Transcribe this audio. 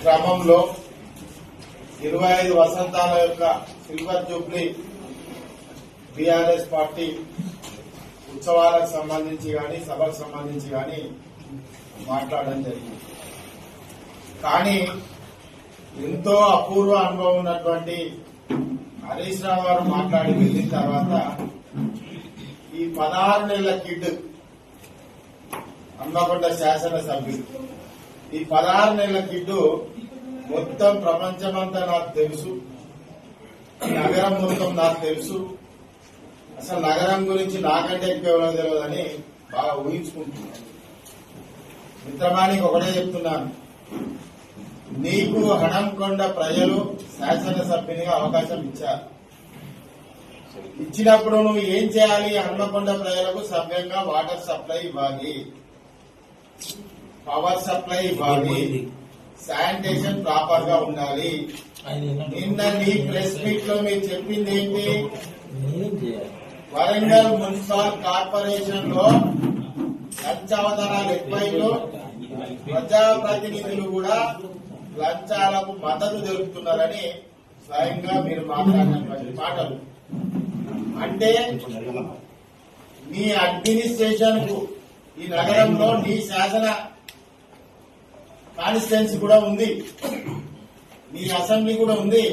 క్రమంలో 25 వసంతాల యొక్క సిల్వర్ జూబ్లీ బీఆర్ఎస్ పార్టీ ఉత్సవాలకు సంబంధించి కానీ సభకు సంబంధించి కానీ మాట్లాడడం జరిగింది. కానీ ఎంతో అపూర్వ అనుభవం ఉన్నటువంటి హరీష్ రావు గారు మాట్లాడి వెళ్ళిన తర్వాత ఈ 16 నెలల కిడ్ హన్మకొండ శాసనసభ్యుడు, ఈ 16 నెలల కిడ్డు మొత్తం ప్రపంచమంతా నాకు తెలుసు, నగరం మొత్తం నాకు తెలుసు, అసలు నగరం గురించి నాకంటే ఎక్కువ తెలియదని బాగా ఊహించుకుంటున్నాను. మిత్రమానికి ఒకటే చెప్తున్నాను, నీకు హన్మకొండ ప్రజలు శాసనసభ్యునిగా అవకాశం ఇచ్చారు. ఇచ్చినప్పుడు నువ్వు ఏం చేయాలి? హన్మకొండ ప్రజలకు సవ్యంగా వాటర్ సప్లై ఇవ్వాలి, పవర్ సప్లై ఇవ్వాలి, శానిటేషన్ ప్రాపర్ గా ఉండాలి. నిన్న నీ ప్రెస్ మీట్ లో మీరు చెప్పింది ఏంటి? వరంగల్ మున్సిపల్ కార్పొరేషన్ లో లంచావతారాలు ఎక్కువైలో ప్రజాప్రతినిధులు కూడా లంచాలకు మద్దతు తెలుపుతున్నారని స్వయంగా మీరు మాట్లాడినటువంటి మాటలు. అంటే నీ అడ్మినిస్ట్రేషన్ కు ఈ నగరంలో నీ శాసన కాన్స్టిట్యున్సీ కూడా ఉంది, నీ అసెంబ్లీ కూడా ఉంది.